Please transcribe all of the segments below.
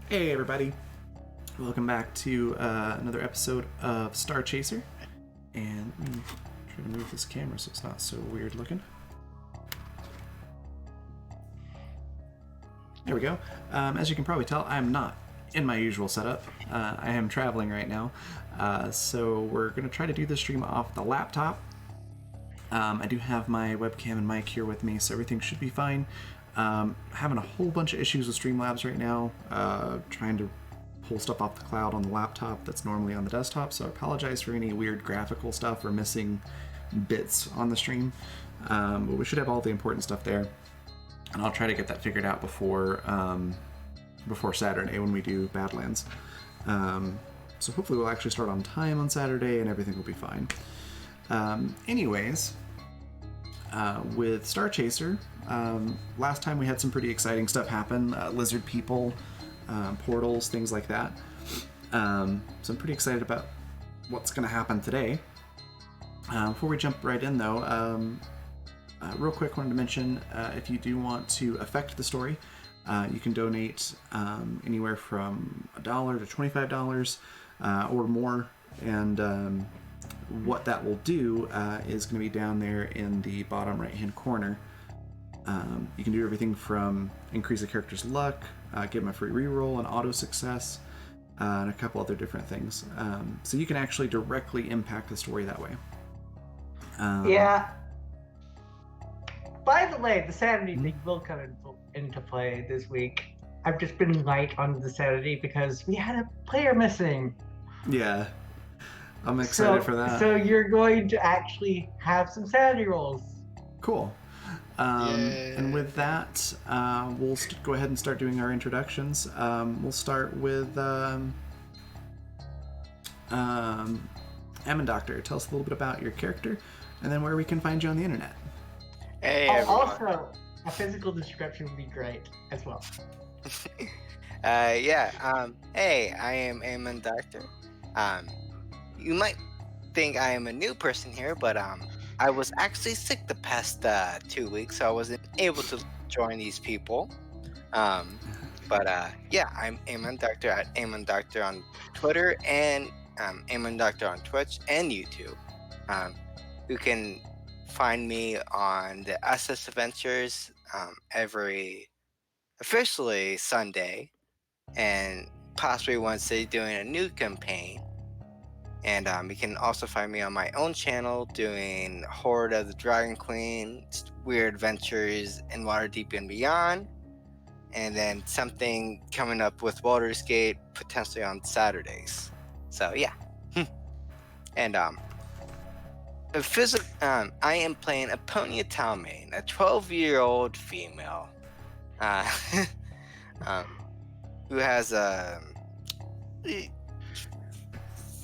Hey everybody, welcome back to another episode of Starchaser. And let me try to move this camera so it's not so weird looking. There we go. As you can probably tell, I'm not in my usual setup. I am traveling right now, so we're going to try to do this stream off the laptop. I do have my webcam and mic here with me, so everything should be fine. Having a whole bunch of issues with Streamlabs right now, trying to pull stuff off the cloud on the laptop that's normally on the desktop, so I apologize for any weird graphical stuff or missing bits on the stream. But we should have all the important stuff there, and I'll try to get that figured out before Saturday when we do Badlands. So hopefully we'll actually start on time on Saturday and everything will be fine. With Starchaser, last time we had some pretty exciting stuff happen, lizard people, portals, things like that. So I'm pretty excited about what's going to happen today. Before we jump right in though, real quick, wanted to mention if you do want to affect the story, you can donate anywhere from $1 to $25 or more, and what that will do is going to be down there in the bottom right hand corner. You can do everything from increase a character's luck, give them a free reroll, an auto success, and a couple other different things. So you can actually directly impact the story that way. Yeah. By the way, the sanity thing will come into play this week. I've just been light on the sanity because we had a player missing. Yeah. I'm excited for that. So you're going to actually have some sanity rolls. Cool. And with that, we'll go ahead and start doing our introductions. We'll start with Ammon Doctor. Tell us a little bit about your character, and then where we can find you on the internet. Hey, everyone. Also, a physical description would be great as well. Hey, I am Ammon Doctor. You might think I am a new person here, but I was actually sick the past 2 weeks, so I wasn't able to join these people. I'm Ammon Doctor at Ammon Doctor on Twitter and Ammon Doctor on Twitch and YouTube. You can find me on the SS Adventures every officially Sunday and possibly Wednesday doing a new campaign. And you can also find me on my own channel doing Horde of the Dragon Queen, Weird Adventures in Waterdeep and Beyond, and then something coming up with Baldur's Gate potentially on Saturdays. So yeah. And I am playing Eponia Talmain, a 12-year-old female who has a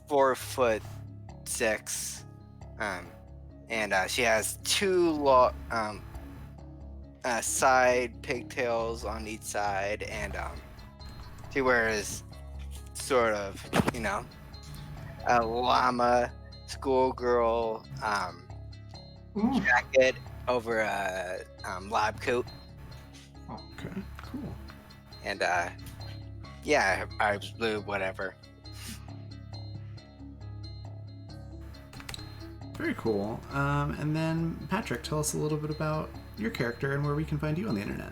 4'6", and she has two side pigtails on each side, and she wears sort of, a llama schoolgirl jacket over a lab coat. Okay, cool. And eyes blue, whatever. Very cool. And then Patrick, tell us a little bit about your character and where we can find you on the internet.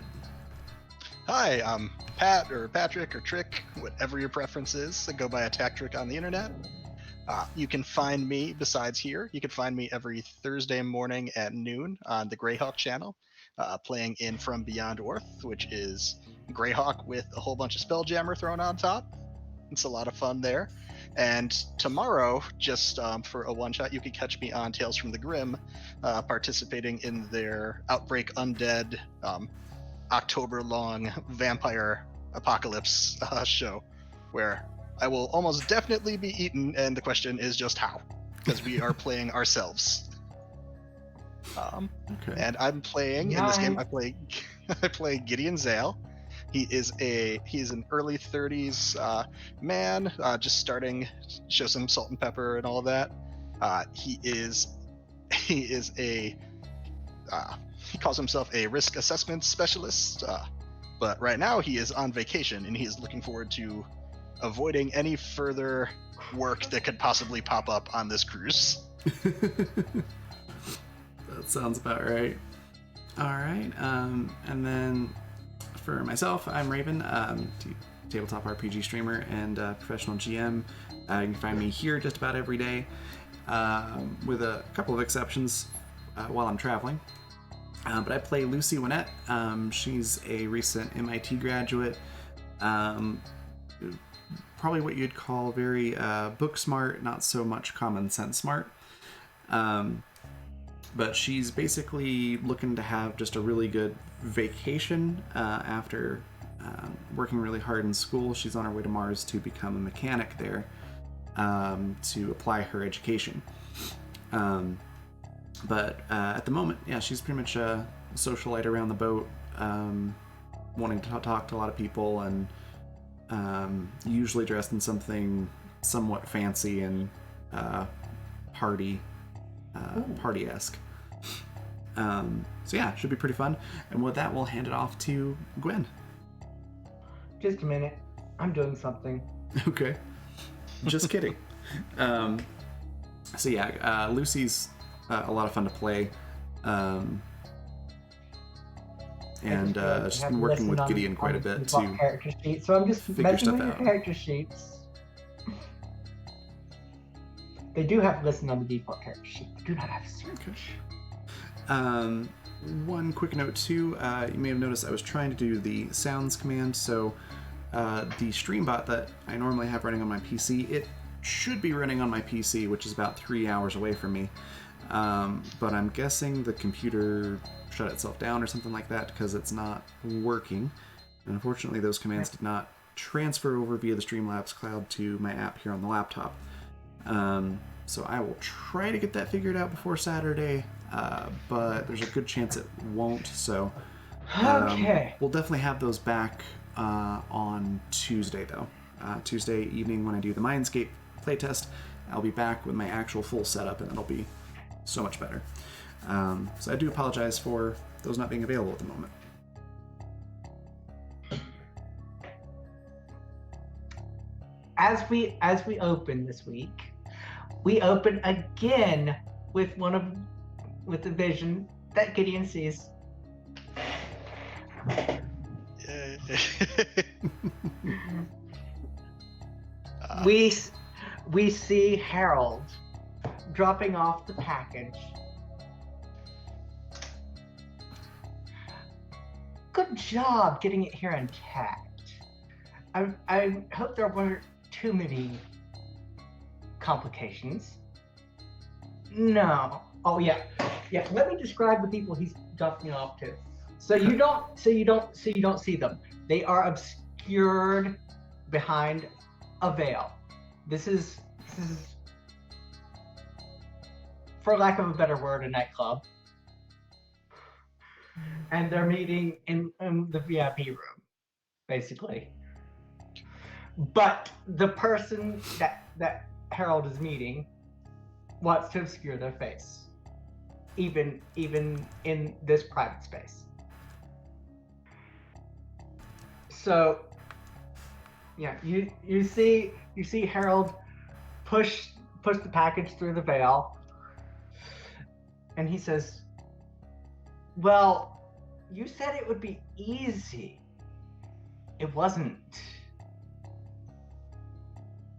Hi, I'm Pat or Patrick or Trick, whatever your preference is. I go by Attack Trick on the internet. You can find me, besides here, you can find me every Thursday morning at noon on the Greyhawk channel, playing in From Beyond Orth, which is Greyhawk with a whole bunch of Spelljammer thrown on top. It's a lot of fun there. And tomorrow, just for a one-shot, you can catch me on Tales from the Grim, participating in their Outbreak Undead October-long vampire apocalypse show, where I will almost definitely be eaten, and the question is just how, because we are playing ourselves. Okay. And I'm playing in this game. I play Gideon Zale. He's an early 30s man, just starting, show some salt and pepper and all that. He calls himself a risk assessment specialist. But right now he is on vacation and he is looking forward to avoiding any further work that could possibly pop up on this cruise. That sounds about right. All right, and then for myself, I'm Raven, tabletop RPG streamer and professional GM. You can find me here just about every day, with a couple of exceptions while I'm traveling. But I play Lucy Winnett. She's a recent MIT graduate. Probably what you'd call very book smart, not so much common sense smart. But she's basically looking to have just a really good vacation after working really hard in school. She's on her way to Mars to become a mechanic there, to apply her education. But at the moment, yeah, she's pretty much a socialite around the boat, wanting to talk to a lot of people, and usually dressed in something somewhat fancy and party-esque. So yeah, should be pretty fun. And with that, we'll hand it off to Gwen. Just a minute. I'm doing something. Okay. Just kidding. So yeah, Lucy's a lot of fun to play. And she's been working with Gideon quite a bit to character sheet, so I'm just messing with your character sheets. They do have listen on the default character sheet. They do not have search. Okay. One quick note too, you may have noticed I was trying to do the sounds command, so the streambot that I normally have running on my PC, it should be running on my PC, which is about 3 hours away from me. But I'm guessing the computer shut itself down or something like that because it's not working. And unfortunately, those commands did not transfer over via the Streamlabs cloud to my app here on the laptop. So I will try to get that figured out before Saturday, but there's a good chance it won't. So we'll definitely have those back on Tuesday, though. Tuesday evening when I do the Mindscape playtest, I'll be back with my actual full setup, and it'll be so much better. So I do apologize for those not being available at the moment. As we open this week, we open again with the vision that Gideon sees. We see Harold dropping off the package. Good job getting it here intact. I hope there weren't too many complications. No. Oh yeah. Let me describe the people he's dropping off to. So you don't see them. They are obscured behind a veil. This is, for lack of a better word, a nightclub. And they're meeting in the VIP room, basically. But the person that Harold is meeting wants to obscure their face, even in this private space. So, yeah, you see Harold push the package through the veil, and he says, "Well, you said it would be easy. It wasn't.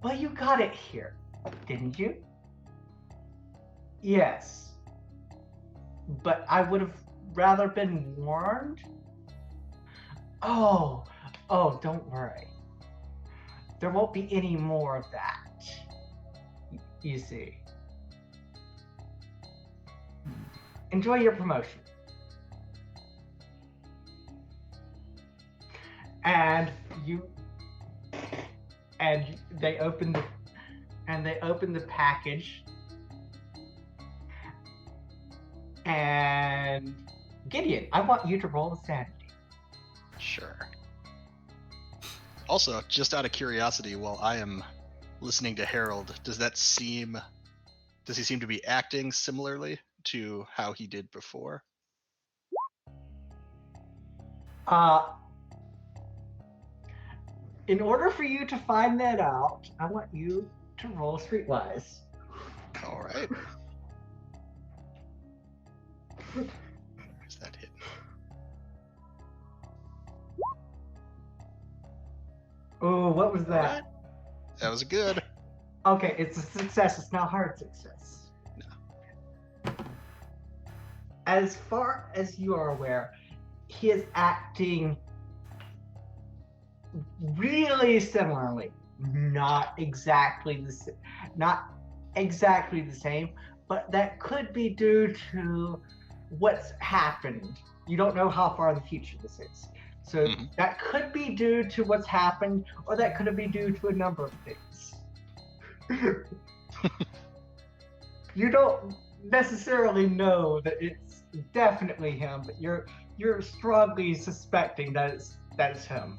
Well, you got it here, didn't you?" "Yes. But I would have rather been warned." Oh, don't worry. There won't be any more of that. You see. Enjoy your promotion. And they open the package, and Gideon, I want you to roll sanity. Sure. Also, just out of curiosity, while I am listening to Harold, does he seem to be acting similarly to how he did before? In order for you to find that out, I want you to roll Streetwise. All right. Where's that hit? Oh, what was that? Alright. That was good. Okay, it's a success. It's not hard success. No. As far as you are aware, he is acting really similarly. Not exactly the same, but that could be due to what's happened. You don't know how far in the future this is. So that could be due to what's happened, or that could be due to a number of things. You don't necessarily know that it's definitely him, but you're strongly suspecting that it's him.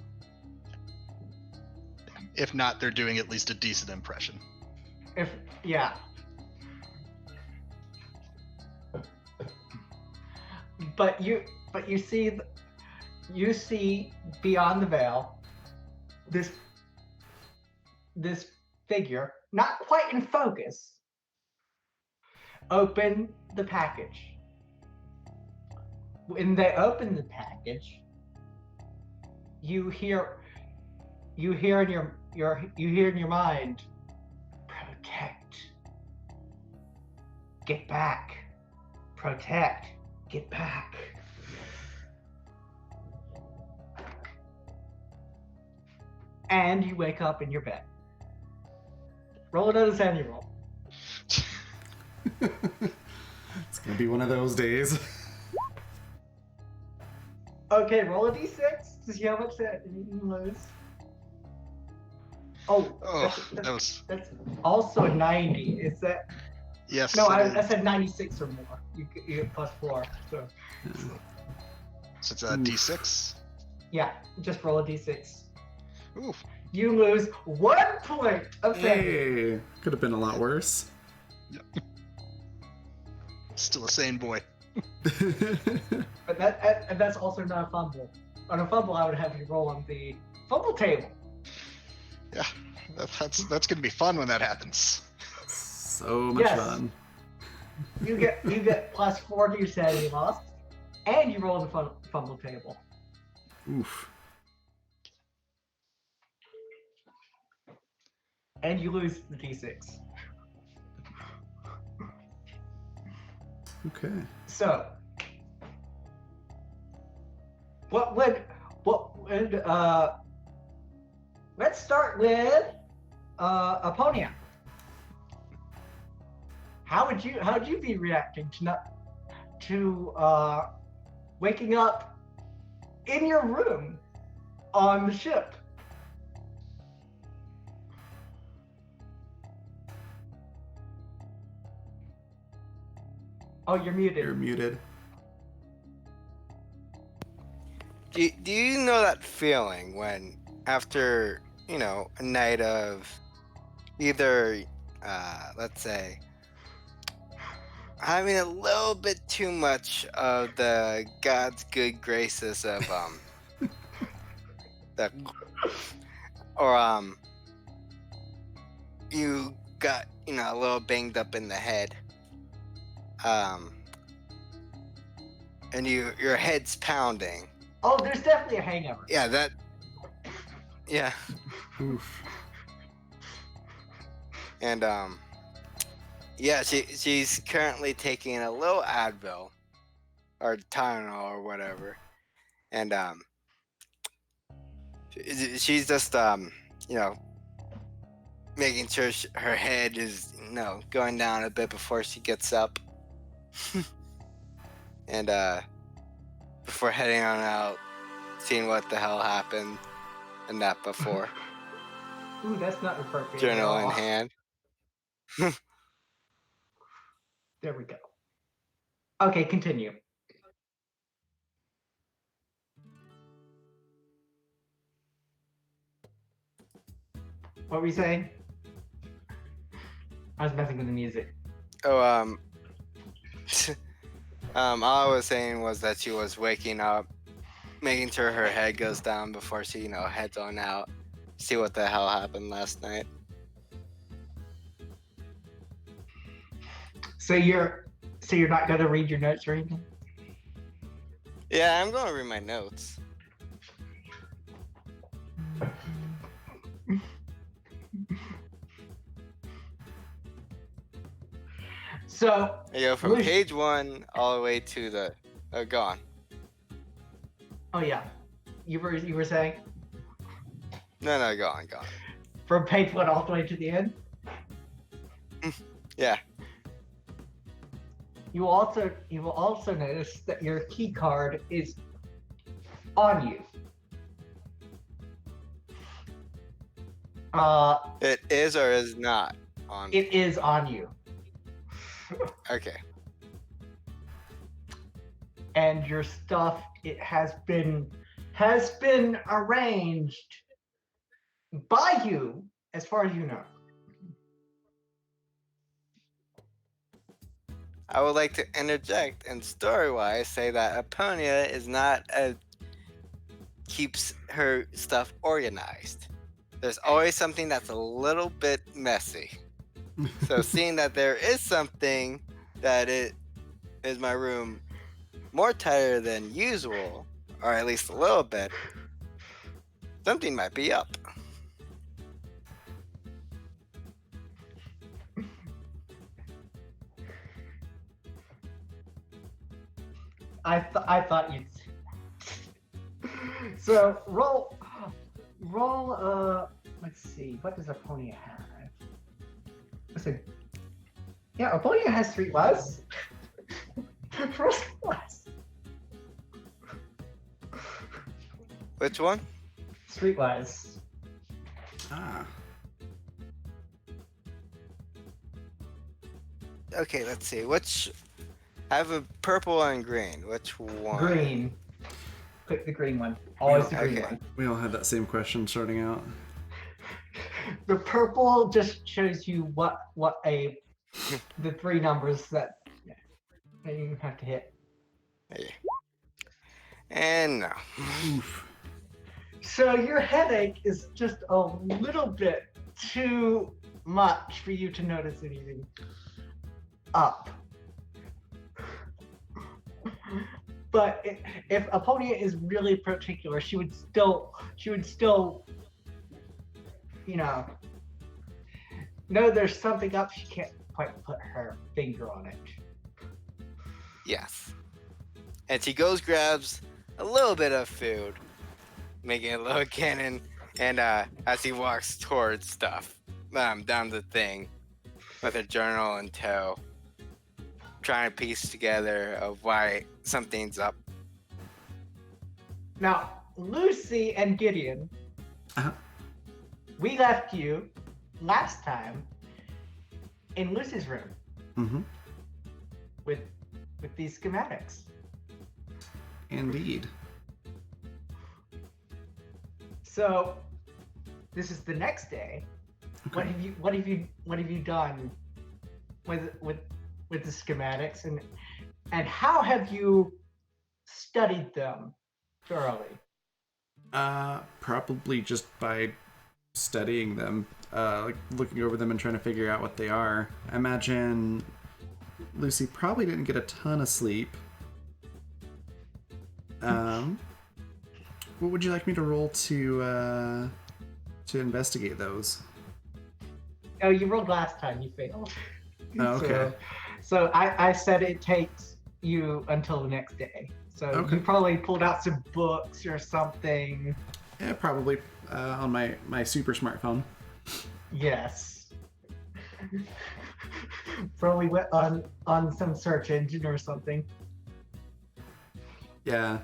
If not, they're doing at least a decent impression. Yeah. But you see beyond the veil this figure, not quite in focus, open the package. When they open the package, you hear in your mind, protect, get back, protect, get back. And you wake up in your bed. Roll another sanity roll. It's gonna be one of those days. Okay, roll a d6 to see how much that you lose. That's also a 90. Is that? Yes. No, I said 96 or more. You get plus 4. So it's a D6. Yeah, just roll a d6. Oof. You lose 1 point of sanity. Hey, could have been a lot worse. Yep. Still a sane boy. But that's also not a fumble. On a fumble, I would have you roll on the fumble table. Yeah, that's gonna be fun when that happens. So much fun. You get plus 4 to your sanity loss, and you roll the fumble table. Oof. And you lose the d6. Okay. So, what would let's start with Aponia. How would you be reacting to waking up in your room on the ship? Oh, you're muted. You're muted. Do you know that feeling when, after, a night of either, let's say, having a little bit too much of the God's good graces of, you got, a little banged up in the head, and your head's pounding. Oh, there's definitely a hangover. Yeah. Oof. And she's currently taking a little Advil or Tylenol or whatever, and she's just making sure her head is going down a bit before she gets up, and before heading on out, seeing what the hell happened and that before. Ooh, that's not appropriate. Journal in hand. There we go. Okay, continue. What were you saying? I was messing with the music. Oh, all I was saying was that she was waking up, making sure her head goes down before she, heads on out, see what the hell happened last night. So you're not gonna read your notes or anything? Yeah, I'm gonna read my notes. So I go from Lucy- page 1 all the way to the gone. oh yeah, you were saying No, gone. from page 1 all the way to the end. Yeah. You will also notice that your key card is on you. It is or is not on. It is on you, Okay. and your stuff has been arranged by you, as far as you know. I would like to interject and story-wise say that Aponia is not keeps her stuff organized. There's always something that's a little bit messy. So seeing that there is something that it is my room more tighter than usual, or at least a little bit, something might be up. I thought you'd. So roll. Let's see. What does Aponia have? Yeah, Aponia has Streetwise. Streetwise. Which one? Streetwise. Ah. Okay, let's see. I have a purple and green. Which one? Green. Click the green one. Always the green Okay. one. We all had that same question starting out. The purple just shows you what the 3 numbers that you have to hit. Yeah. And no. Oof. So your headache is just a little bit too much for you to notice anything up. But if Aponia is really particular, she would still, know there's something up. She can't quite put her finger on it. Yes. And she grabs a little bit of food, making a little cannon, and as he walks towards stuff, down the thing, with a journal in tow, trying to piece together of why something's up. Now, Lucy and Gideon, Uh-huh. we left you last time in Lucy's room Mm-hmm. with these schematics. Indeed. So this is the next day. Okay. What have you done with the schematics, and how have you studied them thoroughly? Probably just by studying them, like looking over them and trying to figure out what they are. I imagine Lucy probably didn't get a ton of sleep. What would you like me to roll to investigate those? Oh, you rolled last time. You failed. Oh, okay. So I said it takes you until the next day. So Okay. you probably pulled out some books or something. Yeah, probably on my super smartphone. Yes. Probably went on some search engine or something. Yeah.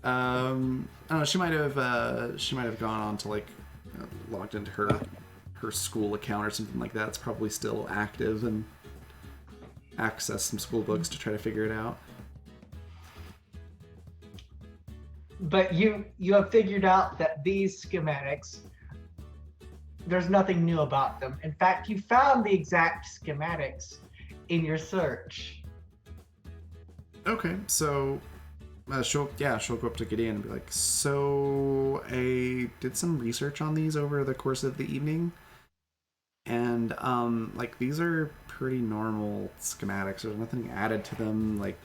I don't know. She might have gone on to logged into her school account or something like that. It's probably still active and access some school books to try to figure it out. But you have figured out that these schematics, there's nothing new about them. In fact, you found the exact schematics in your search. Okay, so she'll go up to Gideon and be like, so I did some research on these over the course of the evening, and like these are pretty normal schematics. There's nothing added to them. Like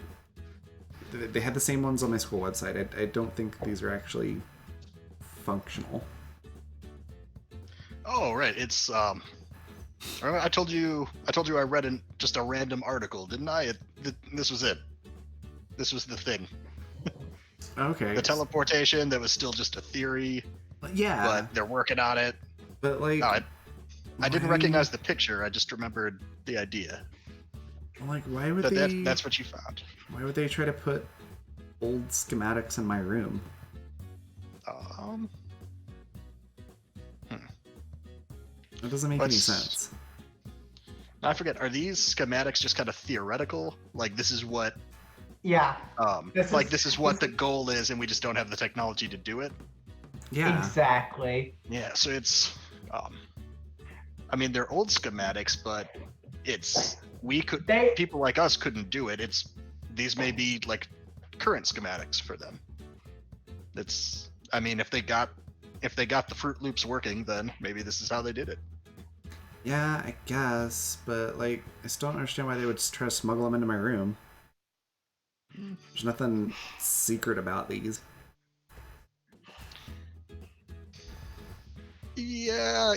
they had the same ones on my school website. I don't think these are actually functional. Oh, right. It's remember I told you I read just a random article, didn't I? This was it. This was the thing. Okay. The teleportation that was still just a theory, Yeah. but they're working on it. But like, No, I didn't recognize the picture. I just remembered the idea. Like, why would But they? that's what you found. Why would they try to put old schematics in my room? That doesn't make any sense. I forget. Are these schematics just kind of theoretical? Like this is what? Yeah. This is what the goal is, and we just don't have the technology to do it. Yeah. Exactly. Yeah. So it's, I mean, they're old schematics, but people like us couldn't do it. These may be like current schematics for them. I mean, if they got the Fruit Loops working, then maybe this is how they did it. Yeah, I guess, but like, I still don't understand why they would try to smuggle them into my room. There's nothing secret about these. Yeah,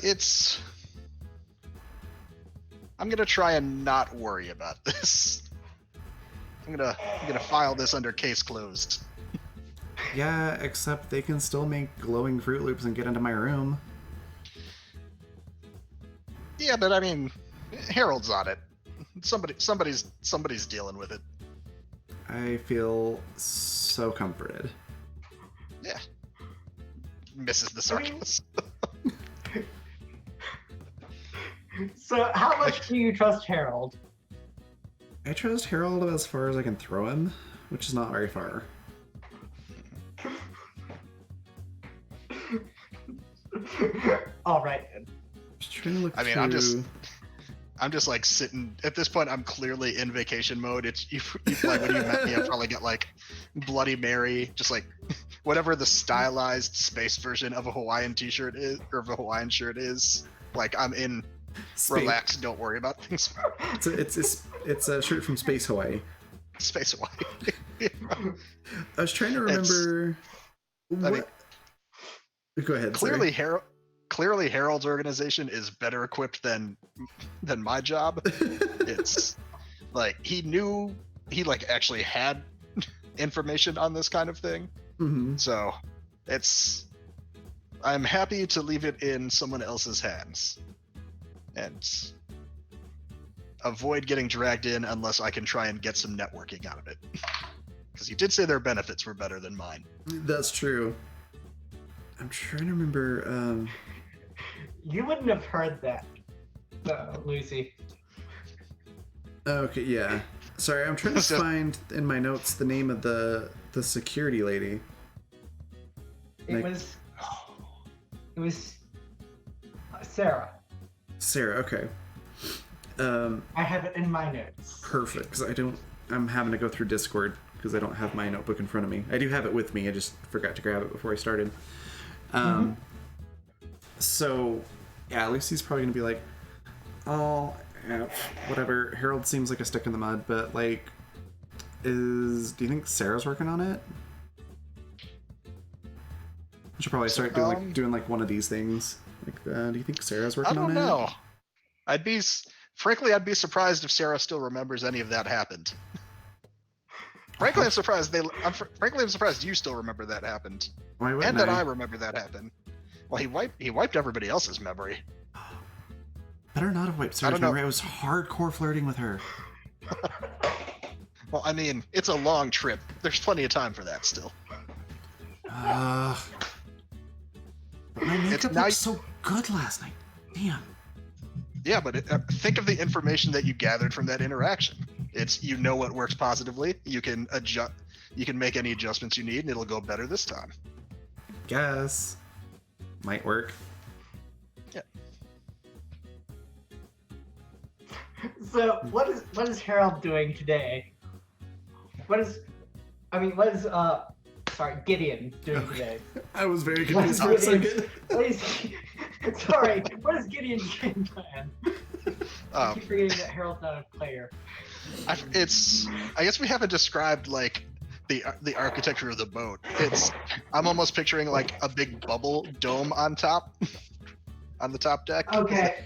I'm gonna try and not worry about this. I'm gonna file this under case closed. Yeah, except they can still make glowing Fruit Loops and get into my room. Yeah, but I mean, Harold's on it. Somebody's dealing with it. I feel so comforted. Yeah. Misses the sarcasm. So, how much do you trust Harold? I trust Harold as far as I can throw him, which is not very far. All right. Just trying to look I mean, through... I'm just like sitting at this point. I'm clearly in vacation mode. It's you like when you met me, I probably got like Bloody Mary, just like whatever the stylized space version of a Hawaiian t-shirt is, or of a Hawaiian shirt is. Like I'm in relax, don't worry about things. It's a shirt from Space Hawaii. Space Hawaii. I was trying to remember. Go ahead. Clearly, Harold's organization is better equipped than my job. It's like he like actually had information on this kind of thing. Mm-hmm. So I'm happy to leave it in someone else's hands and avoid getting dragged in unless I can try and get some networking out of it. Because he did say their benefits were better than mine. That's true. I'm trying to remember. You wouldn't have heard that, Lucy. Okay, yeah. Sorry, I'm trying to find in my notes the name of the security lady. It was Sarah. Sarah, okay. I have it in my notes. Perfect, because I'm having to go through Discord because I don't have my notebook in front of me. I do have it with me, I just forgot to grab it before I started. So, yeah, Lucy's probably going to be like, oh, yeah, whatever, Harold seems like a stick in the mud, but, like, do you think Sarah's working on it? I should probably start doing one of these things. Like, do you think Sarah's working on it? I don't know. I'd be surprised if Sarah still remembers any of that happened. Frankly, I'm surprised I'm surprised you still remember that happened. Why wouldn't and that I remember that happened. Well, he wiped everybody else's memory. Better not have wiped Sarah's memory. I was hardcore flirting with her. Well, I mean, it's a long trip. There's plenty of time for that still. But my makeup looked so good last night. Damn. Yeah, but think of the information that you gathered from that interaction. You know what works positively. You can adjust. You can make any adjustments you need, and it'll go better this time. Guess. Might work. Yeah. So what is Harold doing today? I mean, what is Gideon doing today? I was very What's confused for a Gideon's, second. what is, sorry, what is Gideon's game plan? I keep forgetting that Harold's not a player. I guess we haven't described like the architecture of the boat. I'm almost picturing like a big bubble dome on top, on the top deck. Okay.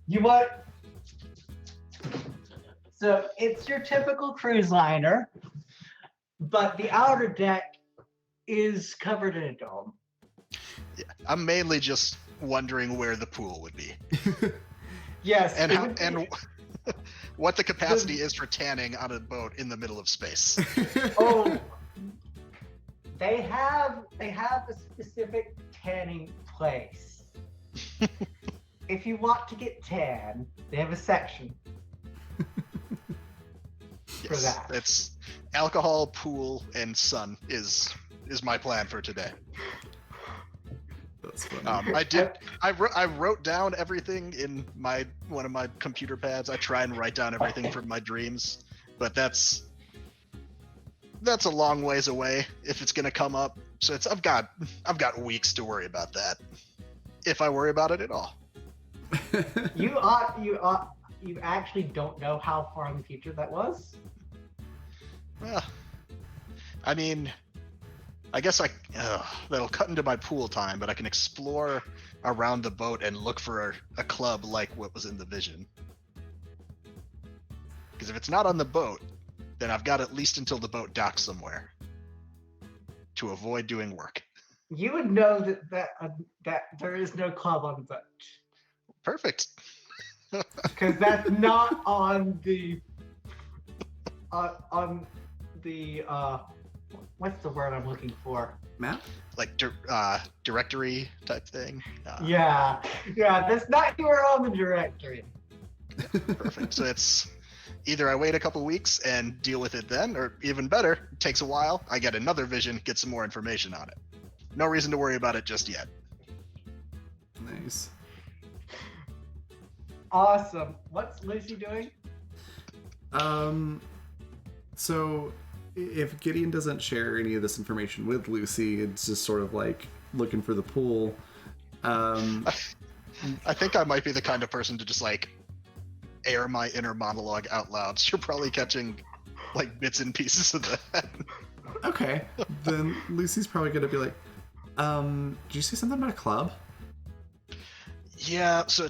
You want? So it's your typical cruise liner, but the outer deck is covered in a dome. Yeah, I'm mainly just wondering where the pool would be Yes. and what the capacity is for tanning on a boat in the middle of space. Oh, they have a specific tanning place. If you want to get tan, they have a section for Yes, that. it's alcohol, pool, and sun is my plan for today. That's funny. I wrote down everything in one of my computer pads. I try and write down everything from my dreams, but that's a long ways away if it's gonna come up. So I've got weeks to worry about that, if I worry about it at all. You actually don't know how far in the future that was? Well, I mean, I guess that'll cut into my pool time, but I can explore around the boat and look for a club like what was in the vision. Because if it's not on the boat, then I've got at least until the boat docks somewhere to avoid doing work. You would know that there is no club on the boat. Perfect. Because that's not on the what's the word I'm looking for? Map? Like directory type thing. Yeah, that's not anywhere on the directory. Perfect. So it's either I wait a couple weeks and deal with it then, or even better, it takes a while, I get another vision, get some more information on it. No reason to worry about it just yet. Nice. Awesome. What's Lucy doing? So if Gideon doesn't share any of this information with Lucy, it's just sort of like looking for the pool. I think I might be the kind of person to just like air my inner monologue out loud. So you're probably catching like bits and pieces of that. Okay, then Lucy's probably gonna be like, did you say something about a club? Yeah, so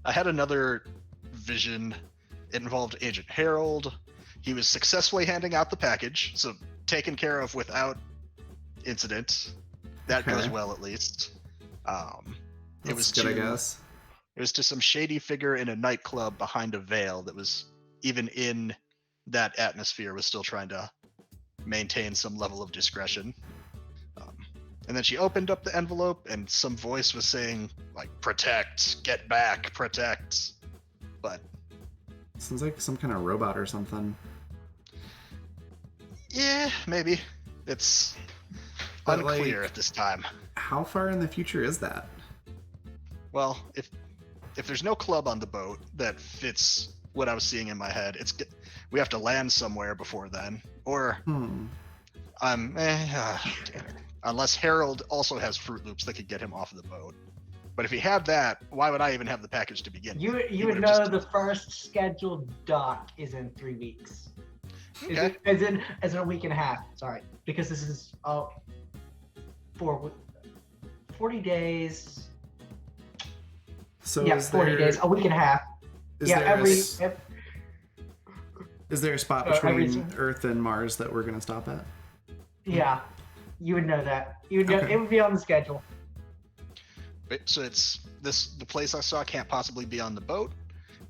I had another vision. It involved Agent Harold. He was successfully handing out the package, so taken care of without incident. That Okay. goes well, at least. It was good, I guess. It was to some shady figure in a nightclub behind a veil that was, even in that atmosphere, was still trying to maintain some level of discretion. And then she opened up the envelope, and some voice was saying, like, protect, get back, protect. But Sounds like some kind of robot or something. yeah, maybe. It's But, unclear like, at this time. How far in the future is that? Well, if there's no club on the boat that fits what I was seeing in my head, we have to land somewhere before then. Or damn it. Unless Harold also has Fruit Loops that could get him off the boat. But if he had that, why would I even have the package to begin with? You would know the first scheduled dock is in 3 weeks. Okay. As in a week and a half. Sorry, because this is 40 days. So Yeah, is 40 there, days, a week and a half. Is Yeah, there is there a spot every- between Earth and Mars that we're gonna stop at? Yeah, you would know that. You would know Okay. it would be on the schedule. So the place I saw can't possibly be on the boat.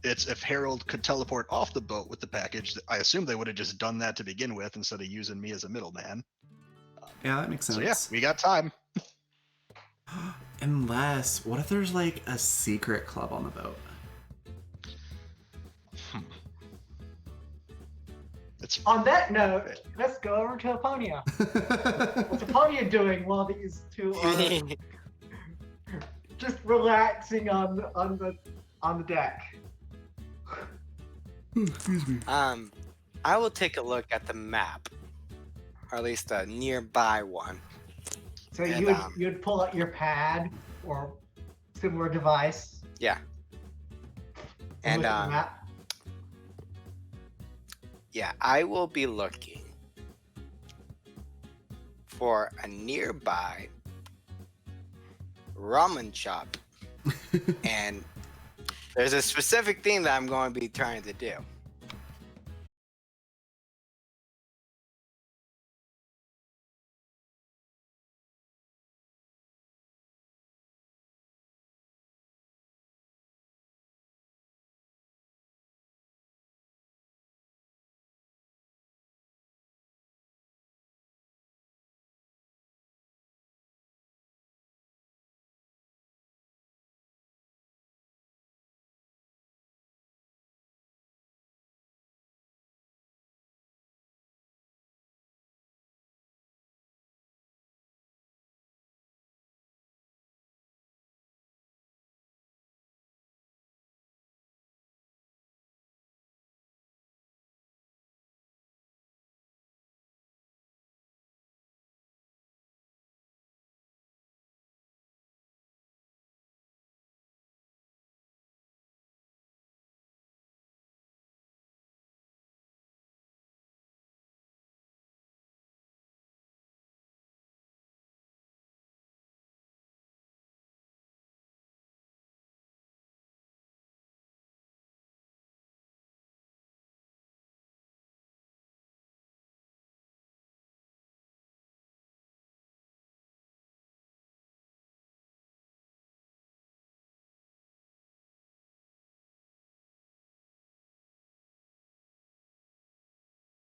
It's if Harold could teleport off the boat with the package. I assume they would have just done that to begin with instead of using me as a middleman. Yeah, that makes sense. So yeah, we got time. Unless, what if there's like a secret club on the boat? It's On that note, let's go over to Aponia. What's Aponia doing while these two are just relaxing on the deck? Excuse me. I will take a look at the map, or at least a nearby one. So And, you'd pull out your pad or similar device Yeah. and And look at the map. yeah, I will be looking for a nearby ramen shop, and there's a specific thing that I'm going to be trying to do.